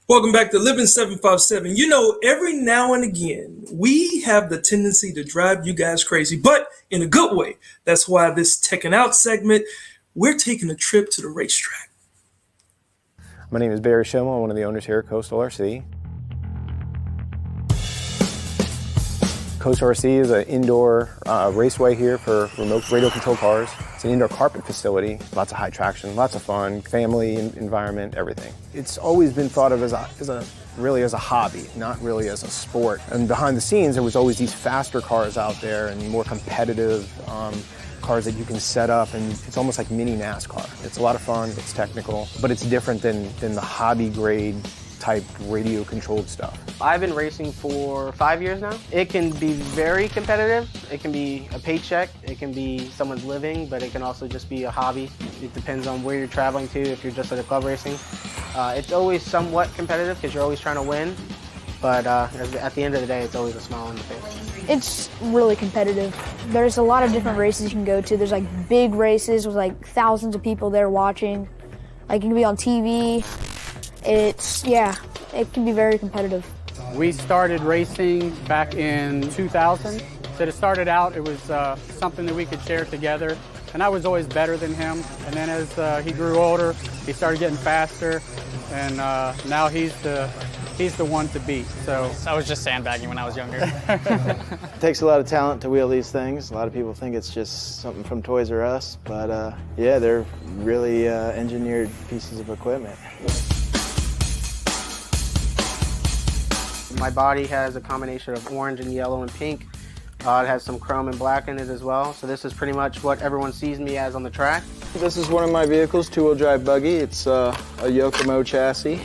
Welcome back to Living 757. You know, every now and again, we have the tendency to drive you guys crazy, but in a good way. That's why this Teching Out segment, we're taking a trip to the racetrack. My name is Barry Schimmel. I'm one of the owners here at Coastal RC. Coastal RC is an indoor raceway here for remote radio control cars. It's an indoor carpet facility, lots of high traction, lots of fun, family environment, everything. It's always been thought of as a hobby, not really as a sport. And behind the scenes, there was always these faster cars out there and more competitive cars that you can set up, and it's almost like mini NASCAR. It's a lot of fun, it's technical, but it's different than the hobby grade type radio controlled stuff. I've been racing for 5 years now. It can be very competitive. It can be a paycheck. It can be someone's living, but it can also just be a hobby. It depends on where you're traveling to, if you're just at a club racing. It's always somewhat competitive because you're always trying to win, but at the end of the day, it's always a smile on the face. It's really competitive. There's a lot of different races you can go to. There's like big races with like thousands of people there watching. Like you can be on TV. It can be very competitive. We started racing back in 2000. So it started out, it was something that we could share together. And I was always better than him. And then as he grew older, he started getting faster. And now he's the one to beat. So I was just sandbagging when I was younger. It takes a lot of talent to wheel these things. A lot of people think it's just something from Toys R Us, but yeah, they're really engineered pieces of equipment. My body has a combination of orange and yellow and pink. It has some chrome and black in it as well. So this is pretty much what everyone sees me as on the track. This is one of my vehicles, two-wheel drive buggy. It's a Yokomo chassis.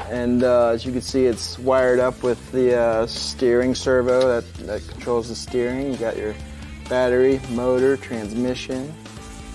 And as you can see, it's wired up with the steering servo that controls the steering. You got your battery, motor, transmission.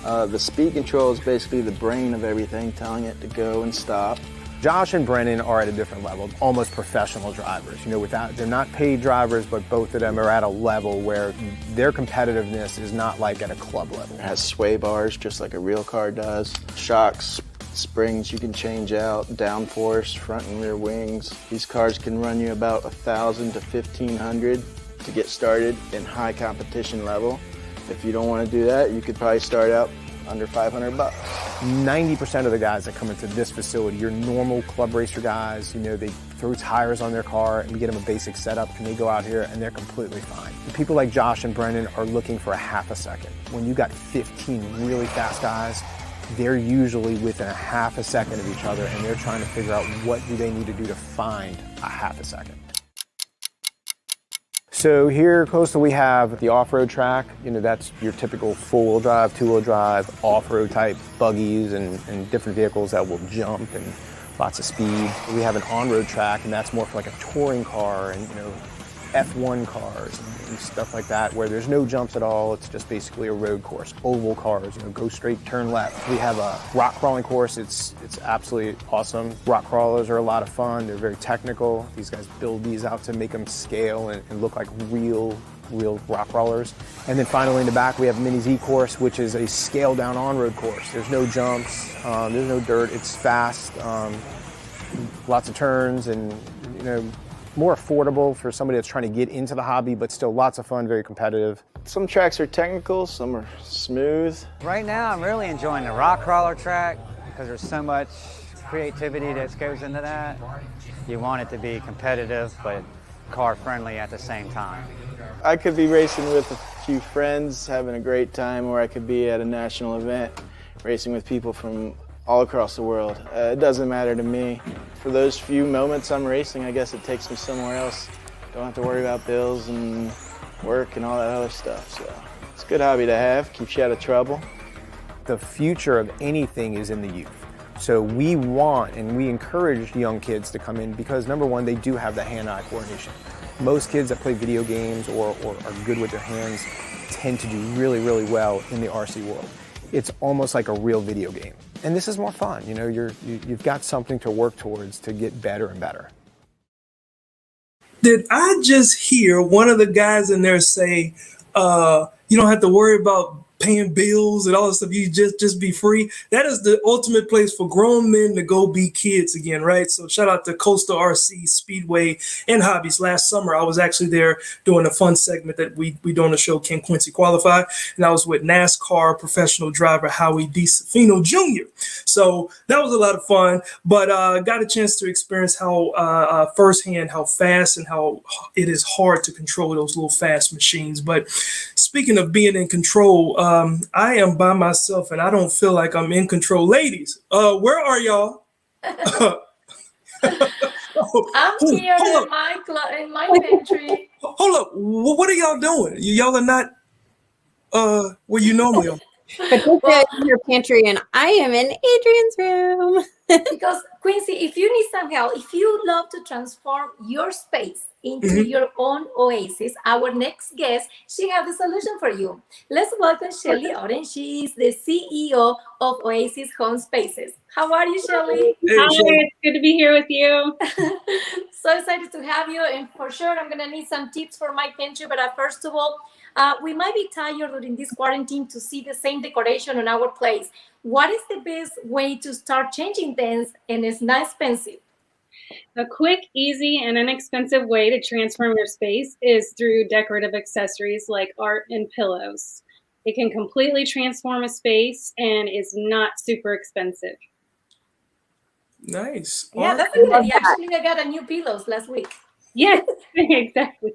The speed control is basically the brain of everything, telling it to go and stop. Josh and Brennan are at a different level, almost professional drivers. You know, they're not paid drivers, but both of them are at a level where their competitiveness is not like at a club level. It has sway bars, just like a real car does. Shocks, springs you can change out, downforce, front and rear wings. These cars can run you about 1,000 to 1,500 to get started in high competition level. If you don't want to do that, you could probably start out under $500. 90% of the guys that come into this facility, your normal club racer guys, you know, they throw tires on their car and we get them a basic setup and they go out here and they're completely fine. The people like Josh and Brennan are looking for a half a second. When you got 15 really fast guys, they're usually within a half a second of each other and they're trying to figure out what do they need to do to find a half a second. So here at Coastal we have the off-road track. You know, that's your typical four-wheel drive, two-wheel drive, off-road type buggies and different vehicles that will jump and lots of speed. We have an on-road track and that's more for like a touring car and, you know, F1 cars and stuff like that where there's no jumps at all. It's just basically a road course. Oval cars, you know, go straight, turn left. We have a rock crawling course. It's absolutely awesome. Rock crawlers are a lot of fun. They're very technical. These guys build these out to make them scale and look like real rock crawlers. And then finally in the back we have Mini Z course, which is a scaled down on-road course. There's no jumps, there's no dirt. It's fast, lots of turns and, you know, more affordable for somebody that's trying to get into the hobby, but still lots of fun, very competitive. Some tracks are technical, some are smooth. Right now I'm really enjoying the rock crawler track because there's so much creativity that goes into that. You want it to be competitive, but car friendly at the same time. I could be racing with a few friends, having a great time, or I could be at a national event, racing with people from all across the world. It doesn't matter to me. For those few moments I'm racing, I guess it takes me somewhere else. Don't have to worry about bills and work and all that other stuff. So it's a good hobby to have, keeps you out of trouble. The future of anything is in the youth. So we want and we encourage young kids to come in because number one, they do have the hand-eye coordination. Most kids that play video games or are good with their hands tend to do really, really well in the RC world. It's almost like a real video game. And this is more fun, you know, you've got something to work towards to get better and better. Did I just hear one of the guys in there say, you don't have to worry about paying bills and all this stuff. You just be free. That is the ultimate place for grown men to go be kids again, right? So shout out to Coastal RC Speedway and Hobbies. Last summer, I was actually there doing a fun segment that we do on the show, Can Quincy Qualify? And I was with NASCAR professional driver Howie DeSafino Jr. So that was a lot of fun, but got a chance to experience how firsthand how fast and how it is hard to control those little fast machines. But speaking of being in control, I am by myself and I don't feel like I'm in control. Ladies, where are y'all? I'm here in my pantry. Hold up. What are y'all doing? Y'all are not where you normally are. Patricia is in your pantry, and I am in Adrian's room. Because Quincy, if you need some help, if you love to transform your space into your own oasis, our next guest, she has the solution for you. Let's welcome Shelly Oden. She is the CEO of Oasis Home Spaces. How are you, Shelly? Hey, Hi, Shelly. it's good to be here with you. So excited to have you, and for sure I'm gonna need some tips for my pantry. But first of all, we might be tired during this quarantine to see the same decoration on our place. What is the best way to start changing things and it's not expensive? A quick, easy, and inexpensive way to transform your space is through decorative accessories like art and pillows. It can completely transform a space and is not super expensive. Nice. Yeah, that's a good idea. Actually, I got a new pillows last week. Yes, exactly.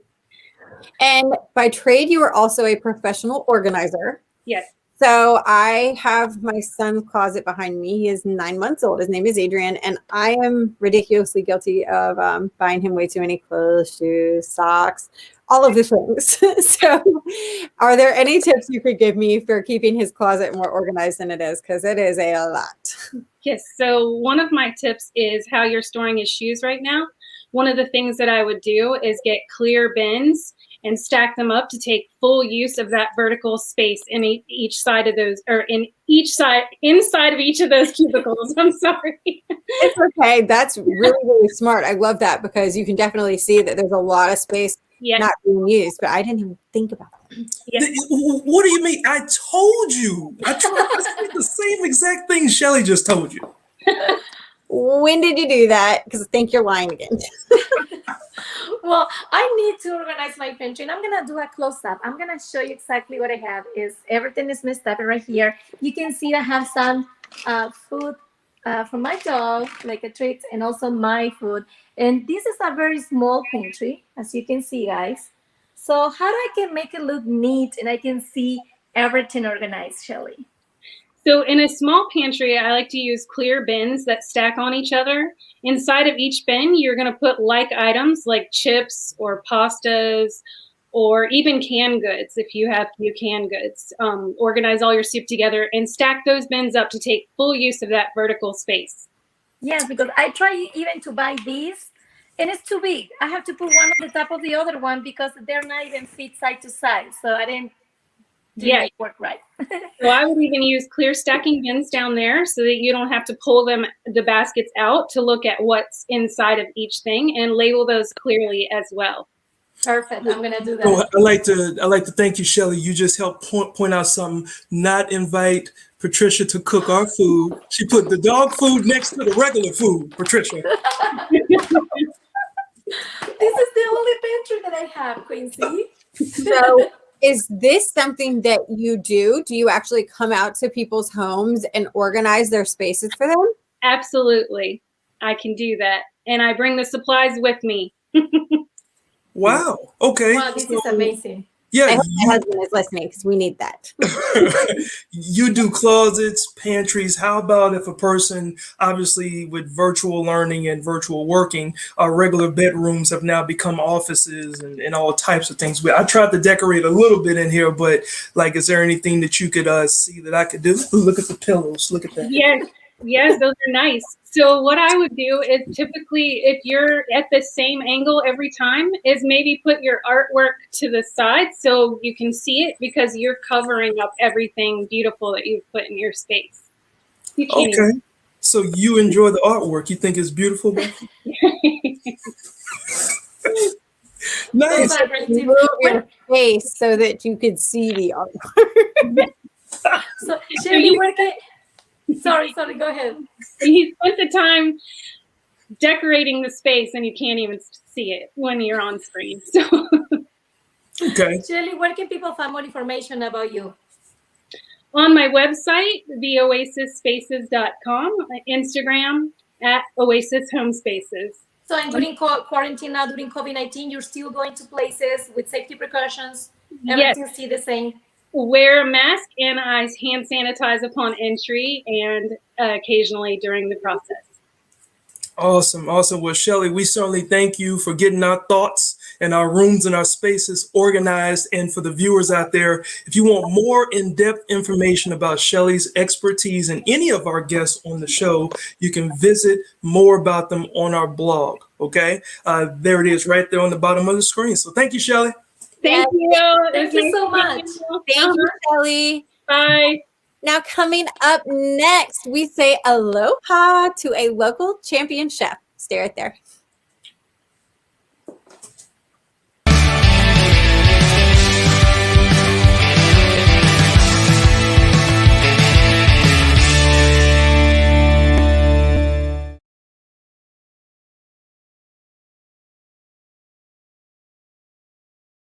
And by trade, you are also a professional organizer. Yes. So I have my son's closet behind me. He is 9 months old. His name is Adrian, and I am ridiculously guilty of buying him way too many clothes, shoes, socks, all of the things. So are there any tips you could give me for keeping his closet more organized than it is? Because it is a lot. Yes. So one of my tips is how you're storing his shoes right now. One of the things that I would do is get clear bins and stack them up to take full use of that vertical space in each side of those, or inside of each of those cubicles. I'm sorry. It's okay. That's really, really smart. I love that because you can definitely see that there's a lot of space not being used, but I didn't even think about that. Yes. What do you mean? I told you. I tried to say the same exact thing Shelly just told you. When did you do that? Because I think you're lying again. Well, I need to organize my pantry, and I'm gonna do a close-up. I'm gonna show you exactly what I have. Everything is messed up right here. You can see I have some food for my dog, like a treat, and also my food. And this is a very small pantry, as you can see, guys. So how do I can make it look neat and I can see everything organized, Shelly? So in a small pantry, I like to use clear bins that stack on each other. Inside of each bin, you're going to put like items like chips or pastas or even canned goods if you have few canned goods. Organize all your soup together and stack those bins up to take full use of that vertical space. Yes, because I try even to buy these, and it's too big. I have to put one on the top of the other one because they're not even fit side to side. So I didn't make work right. So I would even use clear stacking bins down there so that you don't have to pull the baskets out to look at what's inside of each thing and label those clearly as well. Perfect. I'm gonna do that. So I like to thank you, Shelly. You just helped point out something. Not invite Patricia to cook our food. She put the dog food next to the regular food, Patricia. This is the only pantry that I have, Quincy. So is this something that you do? Do you actually come out to people's homes and organize their spaces for them? Absolutely. I can do that. And I bring the supplies with me. Wow. Okay. Wow, this is amazing. I Yeah, hope my husband is listening because we need that. you do closets, pantries. How about if a person, obviously with virtual learning and virtual working, regular bedrooms have now become offices and all types of things. I tried to decorate a little bit in here, but like, is there anything that you could see that I could do? Look at the pillows. Look at that. Yes, those are nice. So what I would do is typically, if you're at the same angle every time, is maybe put your artwork to the side so you can see it because you're covering up everything beautiful that you've put in your space. Okay. So you enjoy the artwork. You think it's beautiful, Becky? Nice. Move your face so that you could see the artwork. So Shirley, where can? Sorry, go ahead. He spent the time decorating the space, and you can't even see it when you're on screen. So, Okay. Shirley, where can people find more information about you? on my website, theoasisspaces.com, Instagram at Oasis Home Spaces. So, and during quarantine now, during COVID-19, you're still going to places with safety precautions. Everything Yes. still the same. Wear a mask and I hand sanitize upon entry and occasionally during the process. Awesome. Awesome. Well, Shelly, we certainly thank you for getting our thoughts and our rooms and our spaces organized. And for the viewers out there, if you want more in-depth information about Shelly's expertise and any of our guests on the show, you can visit more about them on our blog. Okay. There it is right there on the bottom of the screen. So thank you, Shelly. Thank you. Thank you so much. Thank you, Kelly. Bye. Now, coming up next, we say aloha to a local champion chef. Stay right there.